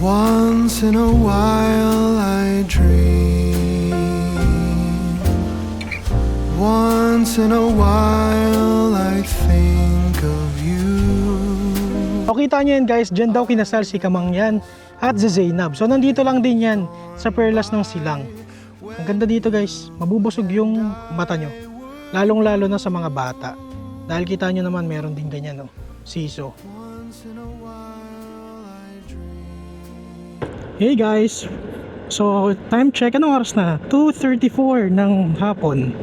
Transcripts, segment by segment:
Once in a while I dream. Once in a while I think of you. O kita nyo yan guys, dyan daw kinasal si Kamangyan at si Zainab. So nandito lang din yan sa Perlas ng Silang. Ang ganda dito guys, mabubusog yung mata nyo. Lalong lalo na sa mga bata. Dahil kita nyo naman meron din ganyan, no? Siso. Hey guys, so time check, anong oras na? 2:34 ng hapon.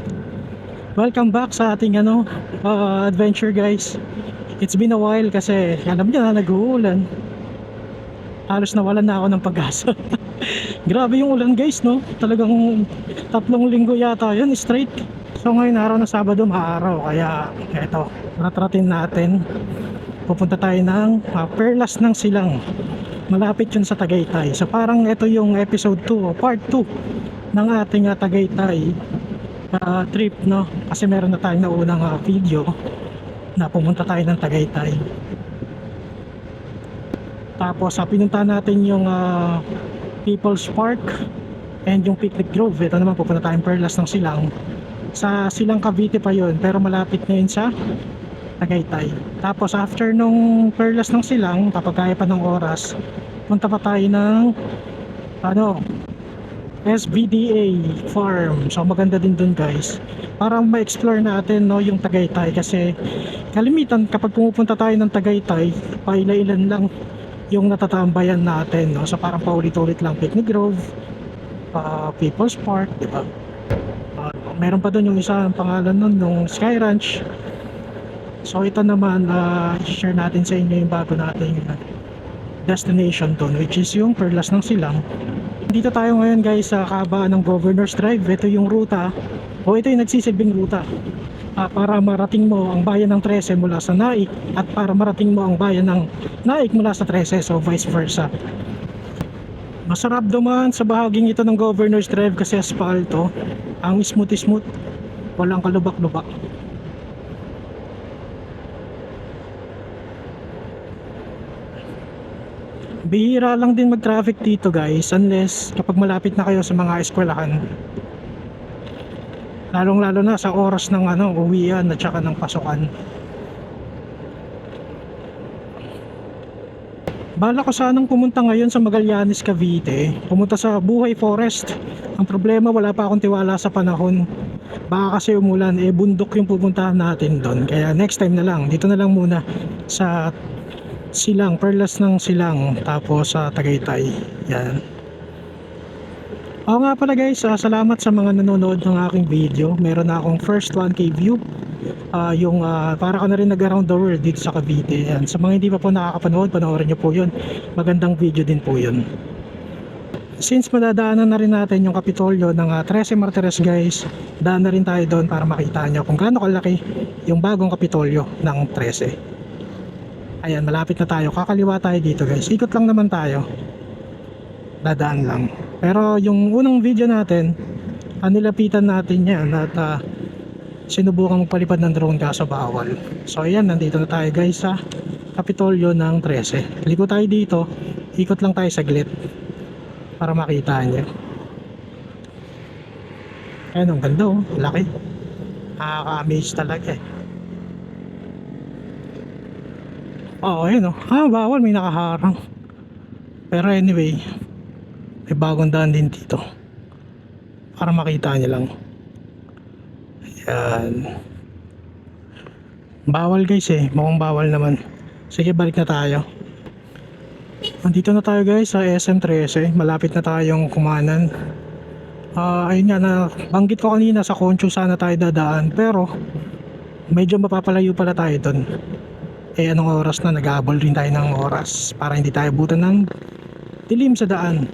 Welcome back sa ating adventure guys. It's been a while kasi alam niyo na nag-uulan. Halos nawalan na ako ng pag-asa. Grabe yung ulan guys, no? Talagang 3 linggo yata yun straight. So ngayon araw na Sabado, maaraw, kaya eto, ratratin natin. Pupunta tayo ng Perlas ng Silang. Malapit yun sa Tagaytay. So parang ito yung episode 2 o part 2 ng ating Tagaytay trip, no? Kasi meron na tayong naunang video na pumunta tayo ng Tagaytay. Tapos pinunta natin yung People's Park and yung Picnic Grove. Ito naman pupunta tayong Perlas ng Silang. Sa Silang Cavite pa yun, pero malapit na yun sa Tagaytay. Tapos after nung Perlas ng Silang, kapag kaya pa ng oras, punta pa tayo ng SBDA farm. So maganda din dun guys, para ma-explore natin, no, yung Tagaytay. Kasi kalimitan kapag pumupunta tayo ng Tagaytay, paila-ilan lang yung natatambayan natin, no? So parang paulit-ulit lang Picnic Grove, People's Park, diba? Meron pa dun yung isa, ang pangalan nun, nung Sky Ranch. So ito naman, share natin sa inyo yung bago nating destination doon, which is yung Perlas ng Silang. Dito tayo ngayon guys sa kabaan ng Governor's Drive. Ito yung ruta, o ito yung nagsisilbing ruta para marating mo ang bayan ng Trece mula sa Naik, at para marating mo ang bayan ng Naik mula sa Trece, so vice versa. Masarap dumaan sa bahaging ito ng Governor's Drive kasi asfalto, ang smooth, walang kalubak-lubak. Bihira lang din mag-traffic dito guys, unless kapag malapit na kayo sa mga eskwelahan. Lalong lalo na sa oras ng uwian at saka ng pasukan. Bala ko sanang pumunta ngayon sa Magallanes, Cavite. Pumunta sa Buhay Forest. Ang problema, wala pa akong tiwala sa panahon. Baka kasi umulan, bundok yung pupuntahan natin doon. Kaya next time na lang, dito na lang muna sa Silang, Perlas ng Silang, tapos sa Tagaytay. Yan. Oo nga pala guys, salamat sa mga nanonood ng aking video. Meron na akong first 1K view. Para ka na rin nag-around the world dito sa Cavite. Yan. Sa mga hindi pa po nakakapanood, panoorin nyo po yun. Magandang video din po yun. Since madadaanan na rin natin yung Kapitolyo ng Trece Martires guys, daan na rin tayo doon para makita nyo kung gaano kalaki yung bagong Kapitolyo ng Trece. Ayan, malapit na tayo. Kakaliwa tayo dito guys. Ikot lang naman tayo. Dadaan lang. Pero yung unang video natin, nilapitan natin yan at sinubukan magpalipad ng drone kaso bawal. So ayan, nandito na tayo guys sa Kapitolyo ng Trece. Liko tayo dito. Ikot lang tayo saglit para makita nyo. Ayan, ang ganda oh. Laki. Nakaka-amaze talaga eh. Oo, ayun o. Bawal, may nakaharang. Pero anyway, may bagong daan din dito para makita nyo lang. Ayan. Bawal guys mukhang bawal naman. Sige, balik na tayo. Andito na tayo guys sa SM Trece. Malapit na tayong kumanan. Ayun nga, na banggit ko kanina sa Concho sana tayo dadaan, pero medyo mapapalayo pala tayo dun. Anong oras na, nag-aabol rin tayo ng oras para hindi tayo butan ng dilim sa daan.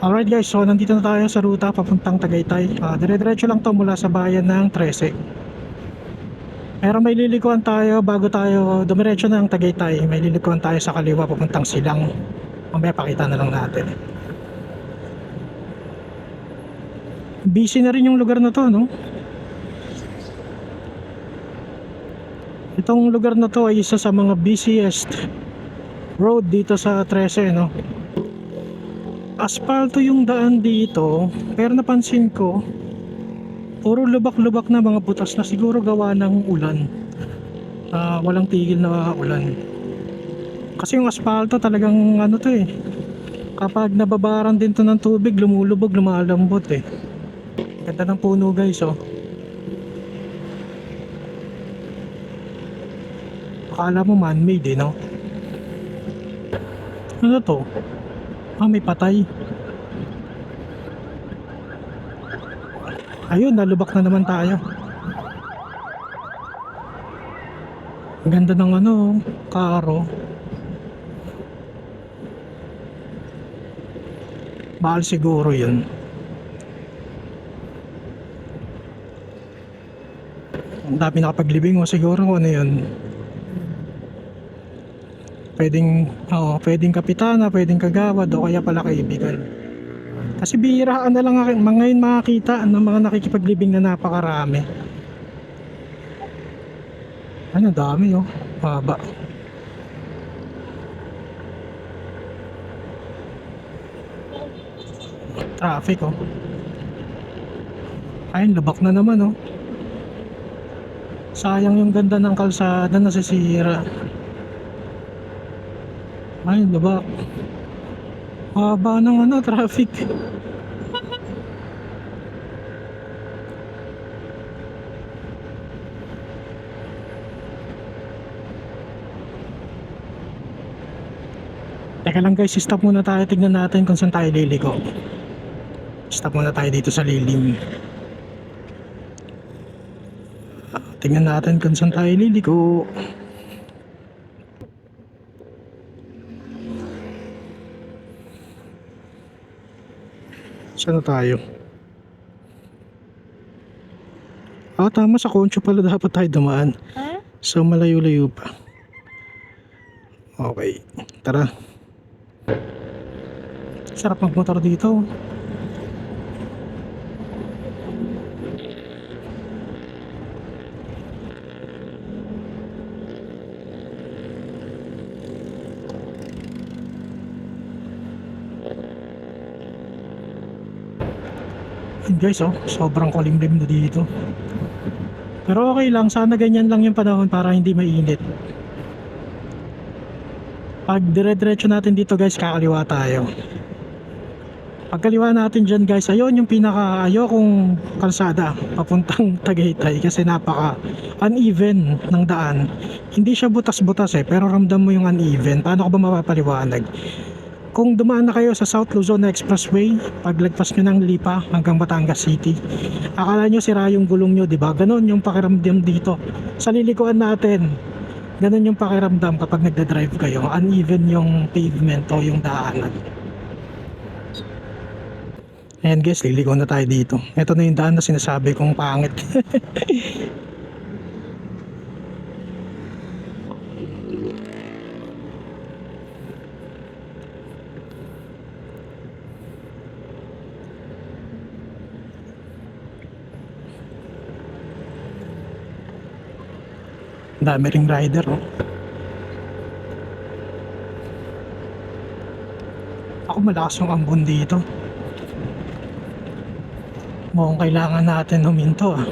Alright guys, so nandito na tayo sa ruta papuntang Tagaytay. Dire-diretso lang to mula sa bayan ng Trece. Pero may lilikuan tayo bago tayo dumiretso ng Tagaytay. May lilikuan tayo sa kaliwa papuntang Silang. Mamaya pakita na lang natin. Busy na rin yung lugar na to, no? Itong lugar na to ay isa sa mga busiest road dito sa Trece, no? Asfalto yung daan dito, pero napansin ko puro lubak-lubak na mga butas na, siguro gawa ng ulan. Walang tigil na ulan. Kasi yung asfalto talagang ano to eh, kapag nababaran din to ng tubig, lumulubog, lumalambot eh. Ganda ng puno guys oh. Akala mo man-made eh, no? Ano to? May patay. Ayun, nalubak na naman tayo. Ang ganda ng ano, karo. Mahal siguro yun. Ang dami nakapaglibing mo siguro kung ano yun. Pwedeng kapitana, pwedeng kagawad o kaya pala kaibigan. Kasi bihiraan na lang ngayon makakita ng mga nakikipaglibing na napakarami. Ano, dami oh, haba. Traffic oh. Ayun, lubak na naman oh. Sayang yung ganda ng kalsada, nasisira. Ayun, lubak. Haba ng ano, traffic. Teka lang guys, stop muna tayo, tignan natin kung saan tayo liligo. Stop muna tayo dito sa lilim. Tignan natin kung saan tayo liligo. Saan na tayo? Tama, sa Concho pala dapat tayo dumaan. So malayo-layo pa. Okay, tara. Sarap magmotor dito. And guys oh, sobrang kulimlim na dito. Pero okay lang, sana ganyan lang yung panahon para hindi mainit. Pag dire-diretso natin dito guys, kakaliwa tayo. Pagkaliwa natin dyan guys, ayun yung ayokong kalsada papuntang Tagaytay kasi napaka uneven ng daan. Hindi siya butas-butas eh, pero ramdam mo yung uneven. Paano ko ba mapapaliwanag? Kung dumaan na kayo sa South Luzon Expressway, paglagpas nyo ng Lipa hanggang Batangas City, akala nyo sira yung gulong nyo, diba? Ganon yung pakiramdam dito. Sa lilikuan natin, ganon yung pakiramdam kapag nagda-drive kayo. Uneven yung pavement o yung daanan. Ayan guys, liliko na tayo dito. Ito na yung daan na sinasabi kong pangit. Dami ring rider oh. Ako, malakas yung ambon dito. Mukhang kailangan natin huminto ah.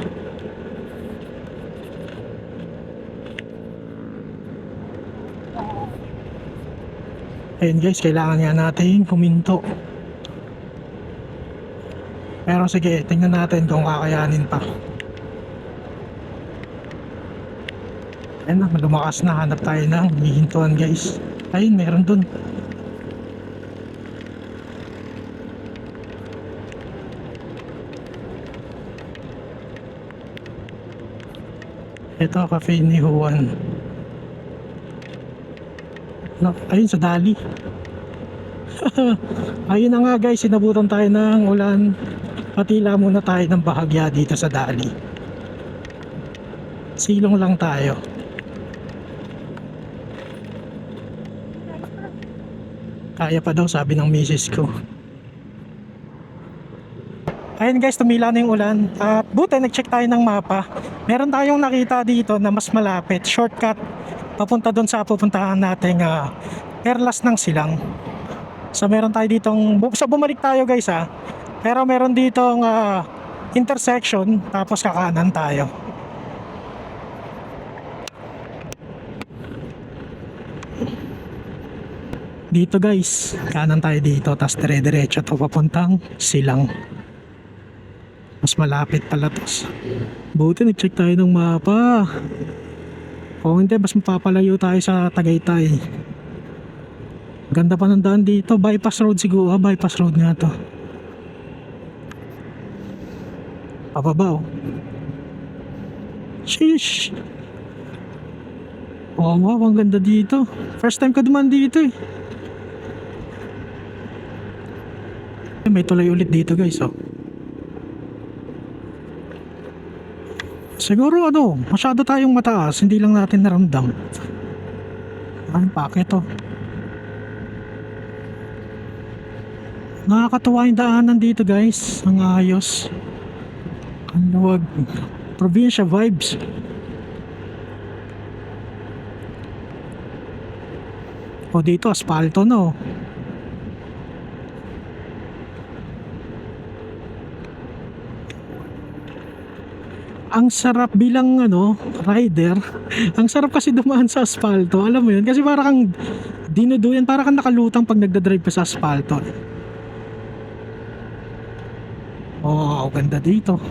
Ayun guys, kailangan nga natin huminto. Pero sige, tingnan natin kung kakayanin pa. Ayun na, lumakas na, hanap tayo ng hihintuan guys. Ayun, meron dun. Ito, cafe ni Juan. No, ayun sa Dali. Ayun na nga guys, sinabutan tayo ng ulan. Patila muna tayo ng bahagya dito sa Dali. Silong lang tayo. Kaya pa daw, sabi ng misis ko. Ayun guys, tumila na yung ulan. Buti nag-check tayo ng mapa. Meron tayong nakita dito na mas malapit, shortcut papunta doon sa pupuntahan nating Perlas ng Silang. So meron tayo ditong, so bumalik tayo guys ha. Pero meron ditong intersection, tapos kakanan tayo. Dito guys, kanan tayo dito, tapos dire-diretso to papuntang Silang. Mas malapit pala to. Buti nag-check tayo ng mapa. Kung hindi, mas mapapalayo tayo sa Tagaytay. Ganda pa ng daan dito. Bypass road siguro. Bypass road nga to. Pababa oh. Sheesh. Oh wow, ang ganda dito. First time ko dumaan dito eh. May tulay ulit dito guys oh. Siguro ano, masyado tayong mataas. Hindi lang natin naramdam. Ano bakit oh. Nakakatuwa yung daanan dito guys. Ang ayos. Ang luwag. Probinsya vibes. O dito asfalto no. Ang sarap bilang ano, rider. Ang sarap kasi dumaan sa asfalto. Alam mo yun? Kasi para kang dinuduyan, para kang nakalutang pag nagdadrive ka sa asfalto. Oh, ganda dito.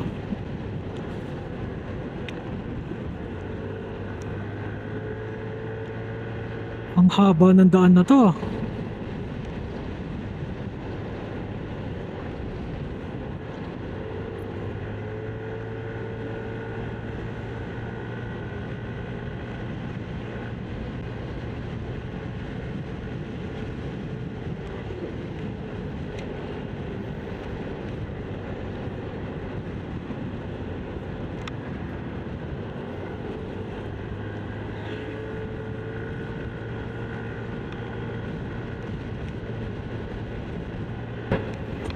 Ang haba ng daan na to.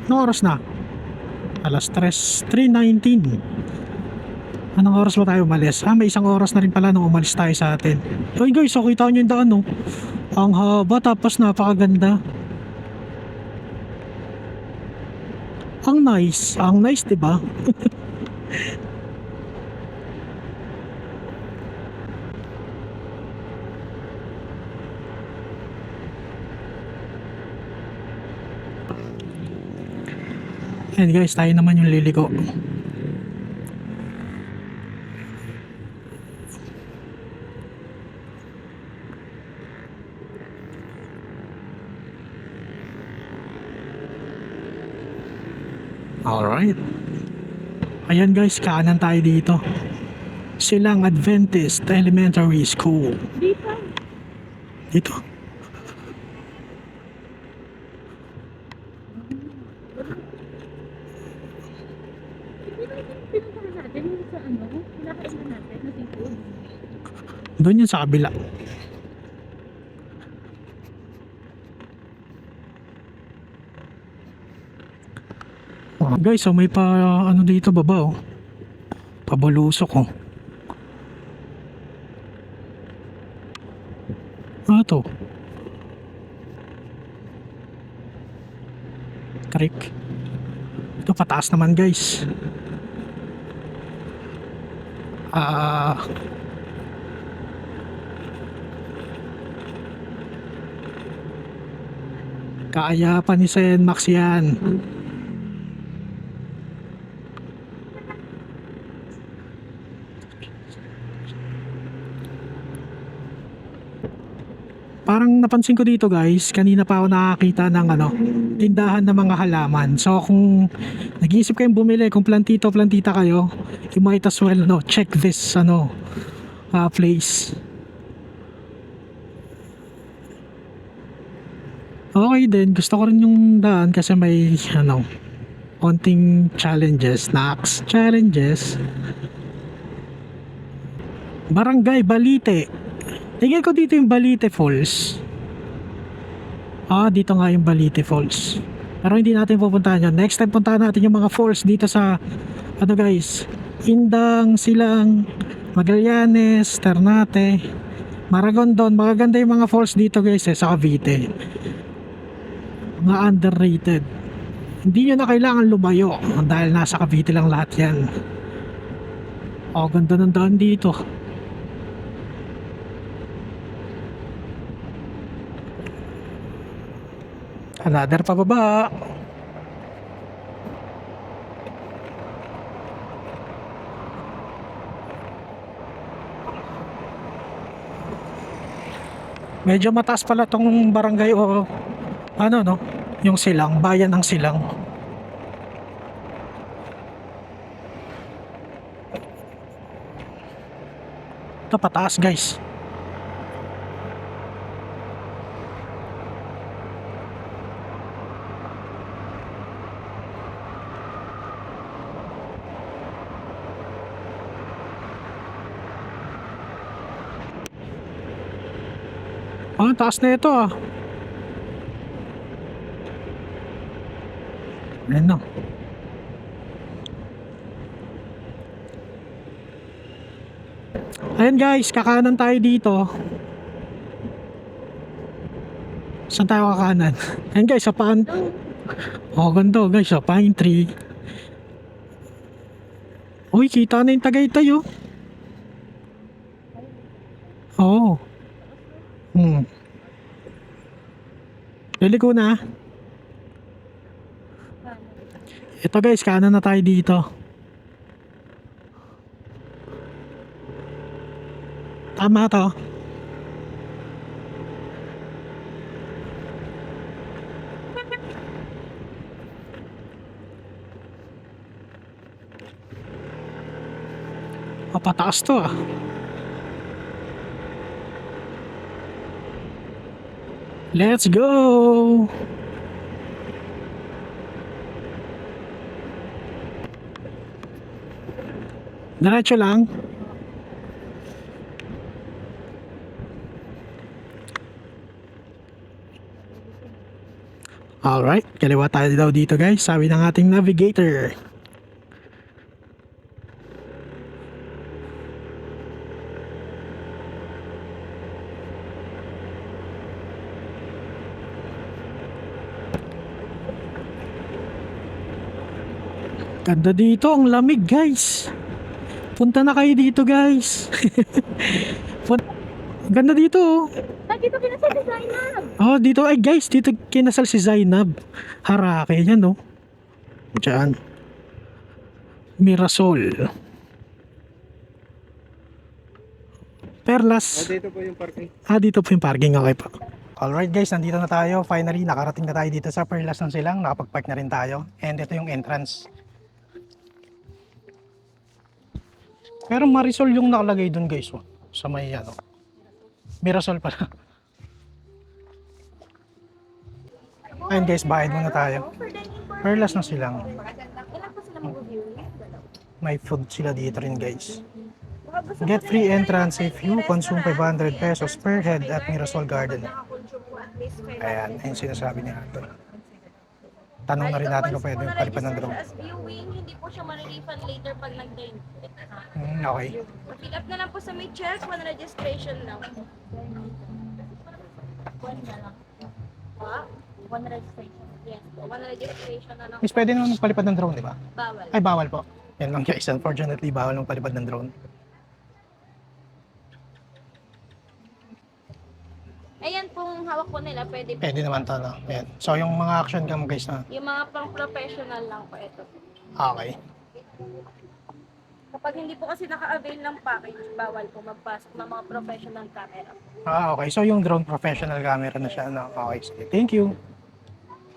Anong oras na? Alas 3:19. Anong oras ba tayo umalis? May isang oras na rin pala nung umalis tayo sa atin. Ay guys, so kita nyo yung daan no? Ang haba tapos napakaganda. Ang nice diba? Ayan guys, tayo naman yung liliko. Alright. Ayan guys, kanan tayo dito. Silang Adventist Elementary School. Dito. Doon yun sa kabila. Guys, so may pa ano dito baba oh. Pabulusok oh. To. Creek. Ito pataas naman guys. Kaya pa ni Sen Max yan. Parang napansin ko dito guys, kanina pa ako nakakita ng ano, tindahan ng mga halaman. So kung nag-iisip kayong bumili, kung plantita kayo, you might as well no, check this ano, place. Okay din, gusto ko rin yung daan kasi may ano, konting challenges, snacks, challenges. Barangay Balite. Tingin ko dito yung Balite Falls. Dito nga yung Balite Falls. Pero hindi natin pupuntahan yun. Next time puntahan natin yung mga falls dito sa ano guys, Indang, Silang, Magallanes, Ternate, Maragondon. Magaganda yung mga falls dito guys sa Cavite. Mga underrated. Hindi nyo na kailangan lumayo dahil nasa Cavite lang lahat yan. Oh, ganda ng daan dito. Another pababa. Medyo mataas pala tong barangay o ano no, yung Silang, bayan ng Silang. Ito pataas guys. Oh, taas na ito ah. Ayan na. Ayan guys, kakanan tayo dito. Saan tayo kakanan? Ayan guys, sa paan. Oh, ganda guys, sa pine tree. Uy, kita na yung Tagaytay oh. Oo. Pili ko na. Ito guys, kanan na tayo dito. Tama to. O, pataas to ah. Let's go! Diretso lang. Alright, kaliwa tayo daw dito guys, sabi ng ating navigator. Ganda dito, ang lamig guys. Punta na kayo dito guys. Ganda dito oh. Dito kinasal si Zainab. Oh, dito ay guys, dito kinasal si Zainab. Harake yan no. Diyan. Mirasol. Perlas. Dito po yung parking. Dito po yung parking. Okay po. Alright guys, nandito na tayo. Finally, nakarating na tayo dito sa Perlas ng Silang. Nakapag-park na rin tayo. And ito yung entrance. Pero Marisol yung nakalagay dun guys. Oh, sa may ano. Mirasol pala. Ayun guys, bayad muna tayo. Perlas ng Silang. Ilan po sila mag-viewing? May food sila dito rin guys. Get free entrance if you consume 500 pesos per head at Mirasol Garden. Ayan, ayun sinasabi niya ito. Tanong na rin natin kung pwede yung palipad ng drone. As viewing, hindi po siya ma-refund later pag nag-dine. Okay. Pick up na lang po sa may check, one registration lang. One na lang. One registration. Yes, one registration na lang. Miss, pwede naman magpalipad ng drone, di ba? Bawal. Ay, bawal po. Yan lang guys, unfortunately, bawal magpalipad ng drone. Ayan pong hawak po nila, pwede po. Pwede naman to, no? Ayan. So, yung mga action cam guys na. Yung mga pang professional lang po ito. Okay. Kapag hindi po kasi naka-avail ng package, bawal po magpasok ng mga professional camera. Okay. So, yung drone professional camera na siya, no? Okay, sige. Thank you.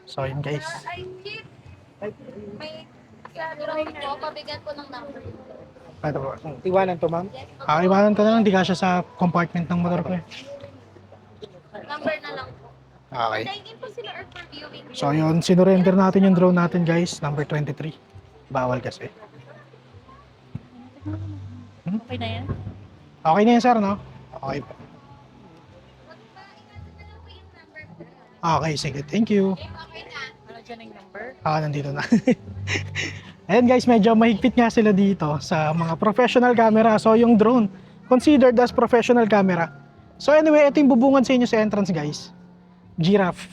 So, yun guys. Ay, Chief! May drone po, pabigyan po ng number. Ito po. Iwanan to, ma'am? Yes, po. Iwanan ko na lang, di kasya sa compartment ng motor ko eh. Number na lang po. Okay. Dine-in po sila or for viewing. So yun, sinurrender natin yung drone natin guys, number 23. Bawal kasi. Okay na yan? Okay na yan sir, no? Okay po. Okay, sige. Thank you. Okay na. Ano dyan yung number? Nandito na. Ayan guys, medyo mahigpit nga sila dito sa mga professional camera. So yung drone, considered as professional camera. So anyway, ito yung bubungan sa inyo sa entrance guys. Giraffe.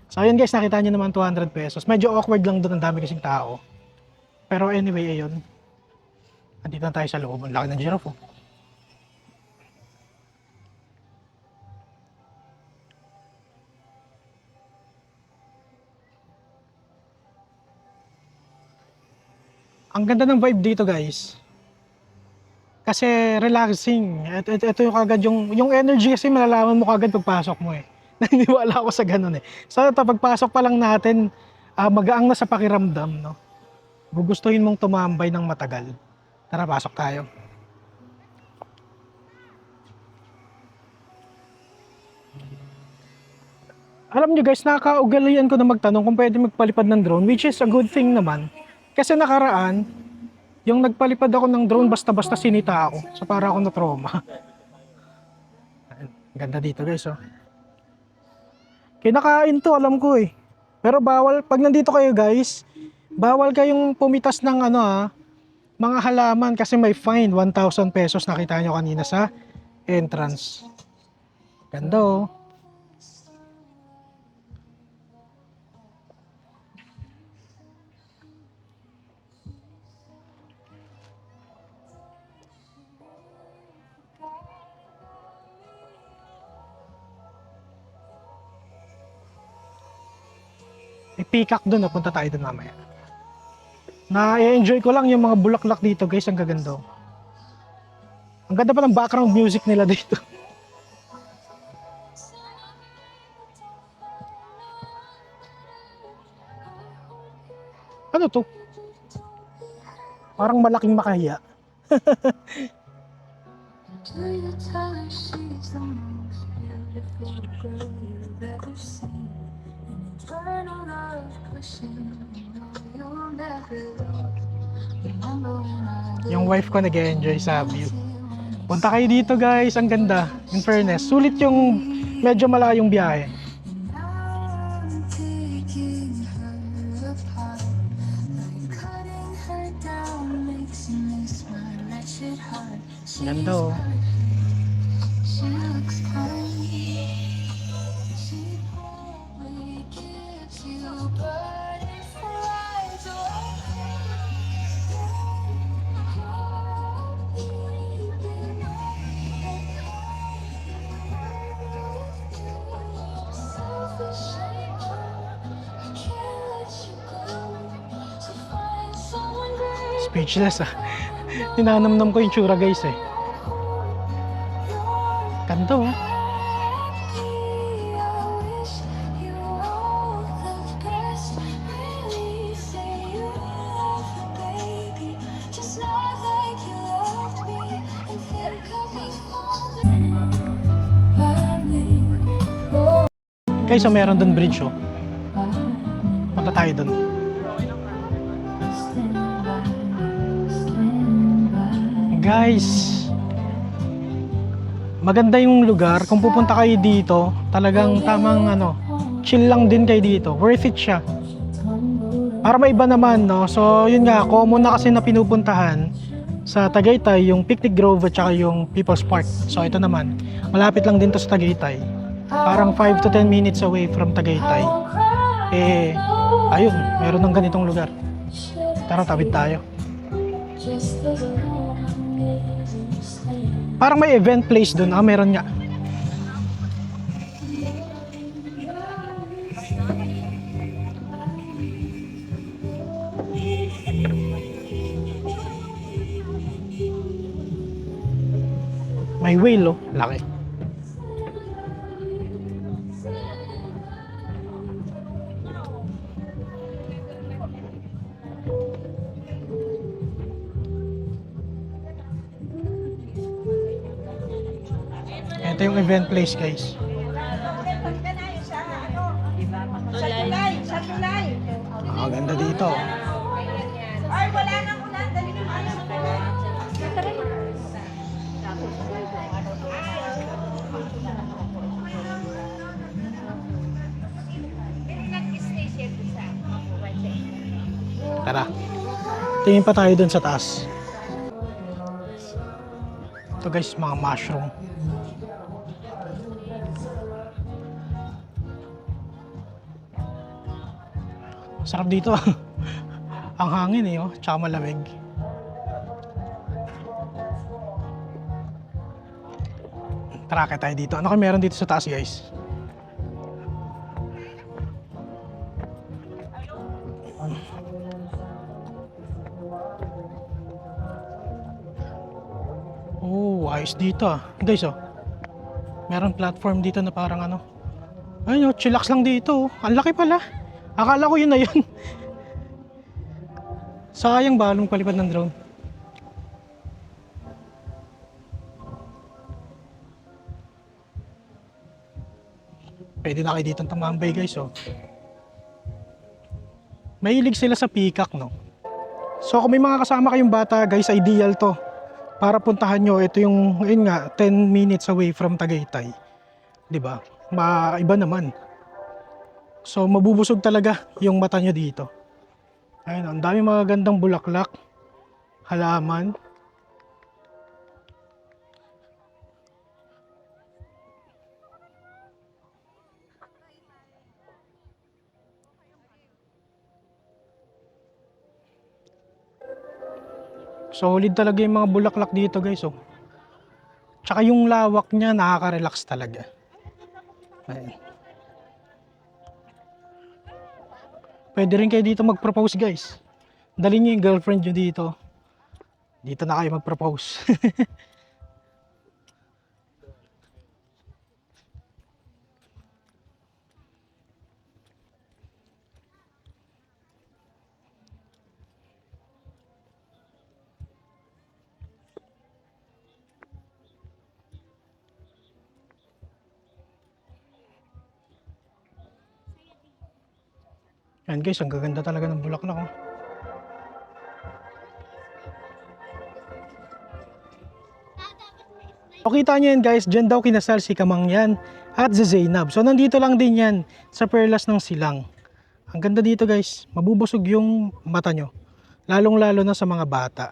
So ayun guys, nakita nyo naman 200 pesos. Medyo awkward lang doon, ang dami kasing tao. Pero anyway, ayun. Andito na tayo sa loob. Ang laki ng giraffe, oh. Ang ganda ng vibe dito guys. Kasi relaxing. Ito yung kagad yung energy kasi malalaman mo kagad pagpasok mo eh. Naniniwala ako sa ganun eh. So ito, pagpasok pa lang natin, magaang na sa pakiramdam, no? Gugustuhin mong tumambay ng matagal. Tara, pasok tayo. Alam nyo guys, nakakaugalian ko na magtanong kung pwede magpalipad ng drone, which is a good thing naman. Kasi nakaraan, yung nagpalipad ako ng drone, basta-basta sinita ako. So para ako na trauma. Ganda dito guys, oh. Kinakain to, alam ko eh. Pero bawal, pag nandito kayo guys, bawal kayong pumitas ng mga halaman kasi may fine, 1,000 pesos nakita nyo kanina sa entrance. Ganda, oh. May peacock doon, punta tayo doon mamaya. Na-enjoy ko lang yung mga bulaklak dito guys, ang gaganda. Ang ganda pa ng background music nila dito. Ano to? Parang malaking makahiya. Do you tell her she's the most beautiful girl you've ever seen? An eternal love pushing, you know you'll never lose. Remember when I Yung wife ko nag-enjoy sa view. Punta kayo dito guys, ang ganda. In fairness, sulit yung medyo malayong biyahe. I'm taking her apart, like cutting her down makes me miss my wretched heart. Ganda, oh. She looks kind. She probably gives you butterflies. Speechless ah. Tinanamnam ko yung tsura guys eh. Ganda, oh. Guys, so meron doon bridge, oh. Punta tayo doon. Guys, maganda yung lugar. Kung pupunta kayo dito, talagang tamang chill lang din kayo dito. Worth it siya. Para maiba naman, no? So, yun nga, common na kasi na pinupuntahan sa Tagaytay, yung Picnic Grove at saka yung People's Park. So, ito naman, malapit lang din to sa Tagaytay. Parang 5 to 10 minutes away from Tagaytay. Eh, ayun, meron ng ganitong lugar. Tara, tawid tayo. Parang may event place doon. Meron nga. May whale, oh. Laki. Ito yung event place, guys. Ganda dito. Ay, wala nang ulan. Dali na ano. Tara. Tingin pa tayo dun sa taas. Ito guys, mga mushroom. Sarap dito. Ang hangin eh, oh. Tsaka malamig. Tara, kaya tayo dito. Ano kayo meron dito sa taas, guys? Oh, ayos dito ah. Guys, oh. Meron platform dito na parang ano. Ayun, oh, chillax lang dito. Oh. Ang laki pala. Akala ko yun na yun. Sayang ba nung palipad ng drone? Pwede na kayo dito tumambay, guys, oh. Mahilig sila sa peacock, no? So kung may mga kasama kayong bata, guys, ideal to. Para puntahan nyo, ito yung, ayun nga, 10 minutes away from Tagaytay. 'Di ba? Iba naman. So mabubusog talaga yung mata nyo dito. Ayun, ang dami mga gandang bulaklak, halaman. Solid talaga yung mga bulaklak dito, guys, oh. Tsaka yung lawak niya, nakaka-relax talaga. Ayan. Pwede rin kayo dito mag-propose, guys. Dalhin nyo yung girlfriend nyo dito. Dito na kayo mag-propose. Ayan, guys, ang gaganda talaga ng bulaklak, oh. O kita nyo yan, guys, dyan daw kinasal si Kamangyan at si Zainab. So nandito lang din yan sa Perlas ng Silang. Ang ganda dito, guys, mabubusog yung mata nyo. Lalong lalo na sa mga bata.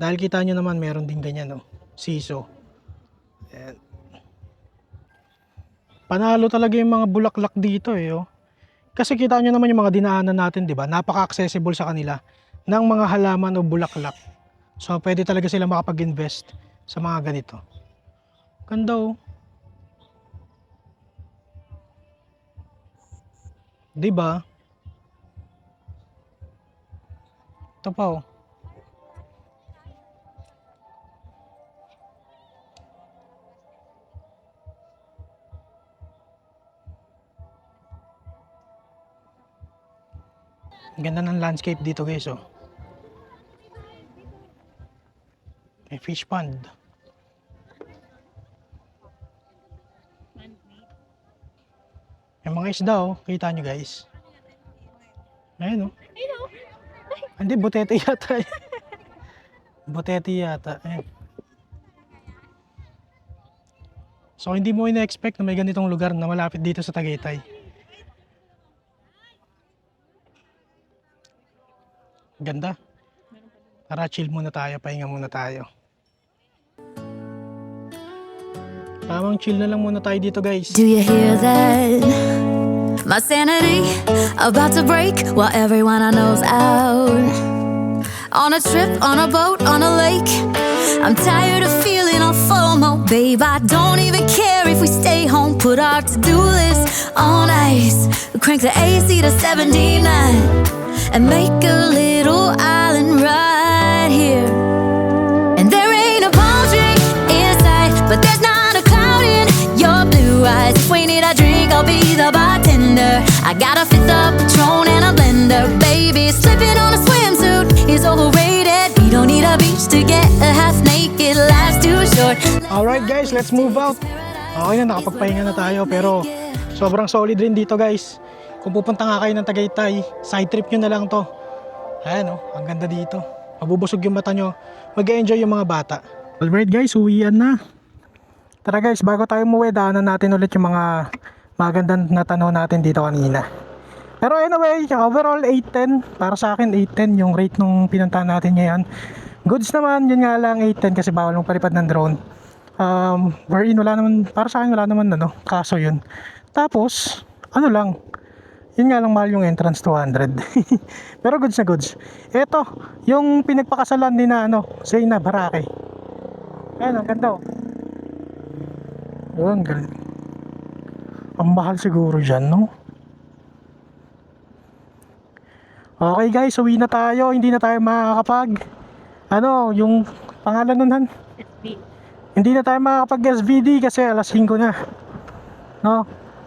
Dahil kita nyo naman meron din ganyan, oh, siso. Ayan. Panalo talaga yung mga bulaklak dito eh, oh. Kasi kita nyo naman yung mga dinaanan natin, di ba? Napaka-accessible sa kanila ng mga halaman o bulaklak. So pwede talaga sila makapag-invest sa mga ganito. Ganda, oh. Di ba? Ito pa, oh. Ang ganda ng landscape dito, guys, oh. May fish pond. May mga isda, oh. Kita nyo, guys. Ayun, oh. Hindi, butete yata. Butete yata. Ayun. So, hindi mo ina-expect na may ganitong lugar na malapit dito sa Tagaytay. Ganda. Tara, chill muna tayo, pahinga muna tayo. Tamang chill na lang muna tayo dito, guys. Do you hear that? My sanity about to break while everyone I know's out. On a trip, on a boat, on a lake. I'm tired of feeling all FOMO, babe. I don't even care if we stay home. Put our to-do list on ice. Crank the AC to 79 and make a little island right here. And there ain't a palm tree in sight, but there's not a cloud in your blue eyes. If we need a drink, I'll be the bartender. I got a fifth of Patron and a blender. Baby, slipping on a swimsuit is overrated. We don't need a beach to get a half naked. Life's too short. Alright, guys, let's move out. Okay na, nakapagpahinga na tayo, pero sobrang solid rin dito, guys. Kung pupunta nga kayo ng Tagaytay, side trip nyo na lang to. Ayan, oh, ang ganda dito. Mabubusog yung mata nyo. Mag-enjoy yung mga bata. Alright, guys, uwian na. Tara, guys, bago tayo umuwi, daanan natin ulit yung mga magandang natanong natin dito kanina. Pero anyway, overall 810. Para sa akin 810 yung rate nung pinuntahan natin ngayon. Goods naman, yun nga lang 810 kasi bawal mong palipad ng drone. Wherein wala naman, para sa akin wala naman ano, kaso yun. Tapos, ano lang, Yun nga lang mahal yung entrance, 200. Pero goods na goods. Ito, yung pinagpakasalan ni na Zeyna Barake. Ayan, ang ganda oh. Yun, galing. Ang mahal siguro dyan, no? Okay guys, uwi na tayo. Hindi na tayo makakapag yung pangalan nun, Han? Hindi na tayo makakapag SVD kasi alas 5 na, no?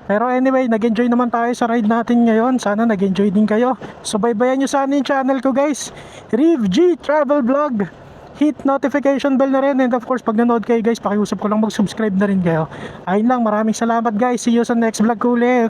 Pero anyway, nag-enjoy naman tayo sa ride natin ngayon. Sana nag-enjoy din kayo. Subaybayan nyo sana yung channel ko guys, Riv G Travel Vlog. Hit notification bell na rin. And of course, pag nanood kayo guys, pakiusap ko lang mag-subscribe na rin kayo. Ayun lang, maraming salamat guys. See you sa next vlog ko ulit.